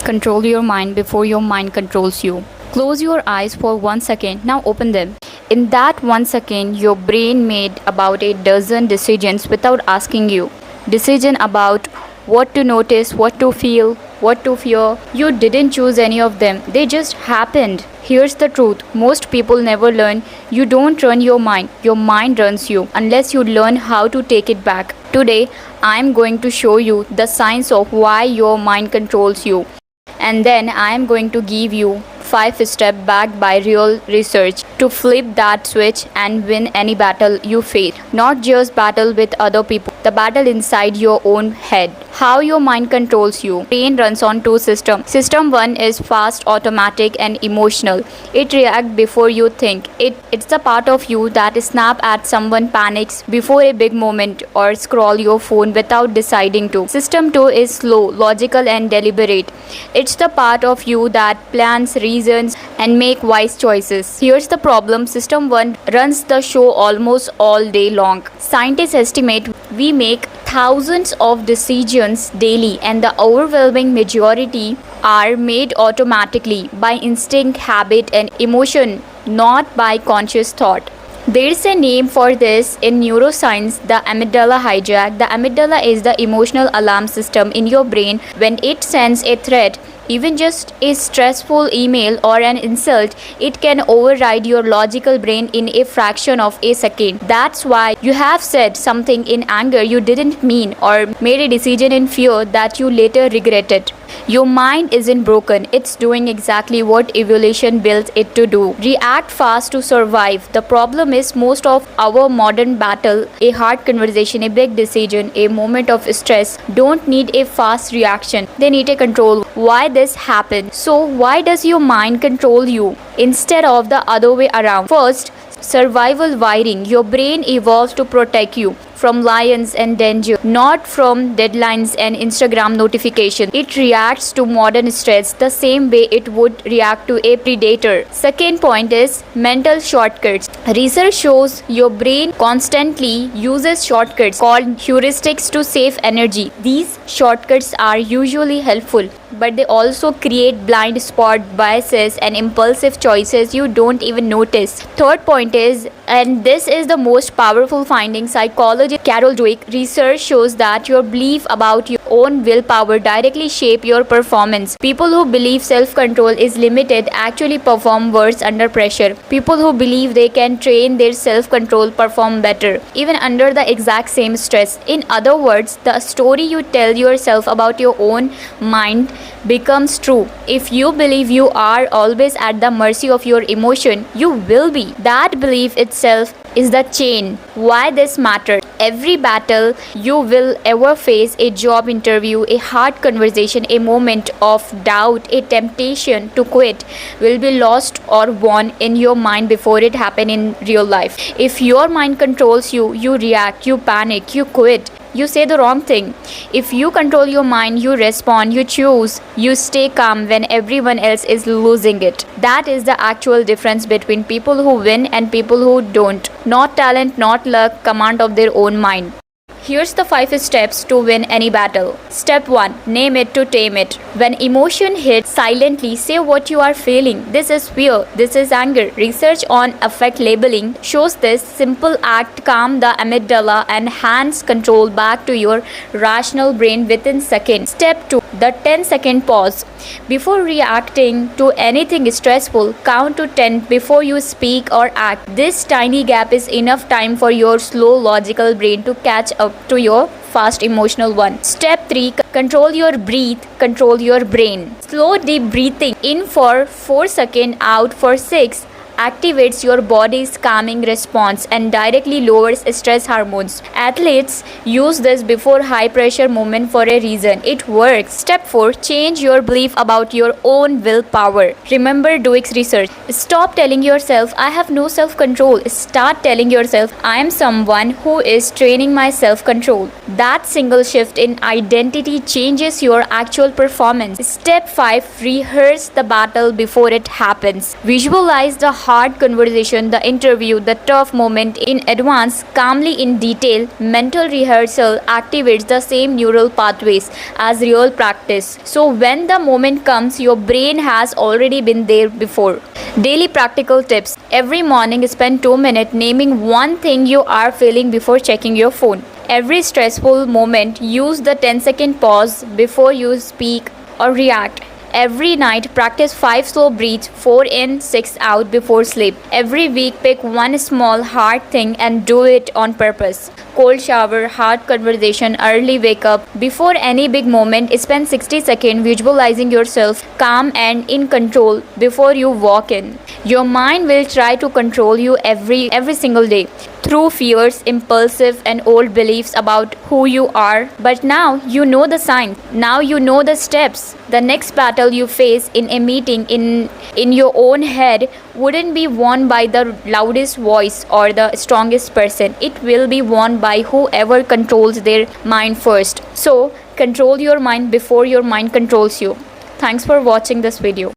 Control your mind before your mind controls you. Close your eyes for 1 second, now open them. In that 1 second, your brain made about a dozen decisions without asking you. Decision about what to notice, what to feel, what to fear. You didn't choose any of them, they just happened. Here's the truth, most people never learn. You don't run your mind runs you unless you learn how to take it back. Today, I'm going to show you the science of why your mind controls you. And then I am going to give you 5 steps backed by real research to flip that switch and win any battle you face. Not just battle with other people, the battle inside your own head. How your mind controls you. Brain runs on 2 systems. System 1 is fast, automatic and emotional. It reacts before you think. It's the part of you that snap at someone, panics before a big moment, or scroll your phone without deciding to. System 2 is slow, logical and deliberate. It's the part of you that plans, reasons and make wise choices. Here's the problem, system 1 runs the show almost all day long. Scientists estimate we make thousands of decisions daily, and the overwhelming majority are made automatically by instinct, habit and emotion, not by conscious thought. There's a name for this in neuroscience, the amygdala hijack. The amygdala is the emotional alarm system in your brain. When it sends a threat, even just a stressful email or an insult, it can override your logical brain in a fraction of a second. That's why you have said something in anger you didn't mean, or made a decision in fear that you later regretted. Your mind isn't broken, it's doing exactly what evolution built it to do. React fast to survive. The problem is most of our modern battle, a hard conversation, a big decision, a moment of stress, don't need a fast reaction. They need a control. Why this happens? So why does your mind control you instead of the other way around? First, survival wiring. Your brain evolved to protect you from lions and danger, not from deadlines and Instagram notifications. It reacts to modern stress the same way it would react to a predator. Second point is mental shortcuts. Research shows your brain constantly uses shortcuts called heuristics to save energy. These shortcuts are usually helpful, but they also create blind spot biases and impulsive choices you don't even notice. Third point is, and this is the most powerful finding, psychologist Carol Dweck research shows that your belief about your own willpower directly shape your performance. People who believe self-control is limited actually perform worse under pressure. People who believe they can train their self-control perform better, even under the exact same stress. In other words, the story you tell yourself about your own mind becomes true. If you believe you are always at the mercy of your emotion, you will be. That belief itself is the chain. Why this matters? Every battle you will ever face, a job interview, a hard conversation, a moment of doubt, a temptation to quit, will be lost or won in your mind before it happens in real life. If your mind controls you, you react, you panic, you quit, you say the wrong thing. If you control your mind, you respond, you choose, you stay calm when everyone else is losing it. That is the actual difference between people who win and people who don't. Not talent, not luck, command of their own mind. Here's the 5 steps to win any battle. Step 1. Name it to tame it. When emotion hits, silently say what you are feeling. This is fear. This is anger. Research on affect labeling shows this simple act calm the amygdala and hands control back to your rational brain within seconds. Step 2. The 10-second pause. Before reacting to anything stressful, count to 10 before you speak or act. This tiny gap is enough time for your slow logical brain to catch up to your fast emotional one. Step 3. Control your breath, control your brain. Slow deep breathing in for 4 seconds, out for 6 activates your body's calming response and directly lowers stress hormones. Athletes use this before high pressure movement for a reason. It works. Step 4. Change your belief about your own willpower. Remember Dweck's research. Stop telling yourself, I have no self-control. Start telling yourself, I am someone who is training my self-control. That single shift in identity changes your actual performance. Step 5. Rehearse the battle before it happens. Visualize the hard conversation, the interview, the tough moment in advance, calmly in detail. Mental rehearsal activates the same neural pathways as real practice. So when the moment comes, your brain has already been there before. Daily practical tips. Every morning, spend 2 minutes naming one thing you are feeling before checking your phone. Every stressful moment, use the 10-second pause before you speak or react. Every night, practice 5 slow breaths, 4 in, 6 out before sleep. Every week, pick one small hard thing and do it on purpose. Cold shower, hard conversation, early wake up. Before any big moment, spend 60 seconds visualizing yourself calm and in control before you walk in. Your mind will try to control you every single day through fears, impulsive and old beliefs about who you are. But now you know the signs. Now you know the steps. The next battle you face in a meeting in your own head wouldn't be won by the loudest voice or the strongest person. It will be won by whoever controls their mind first. So control your mind before your mind controls you. Thanks for watching this video.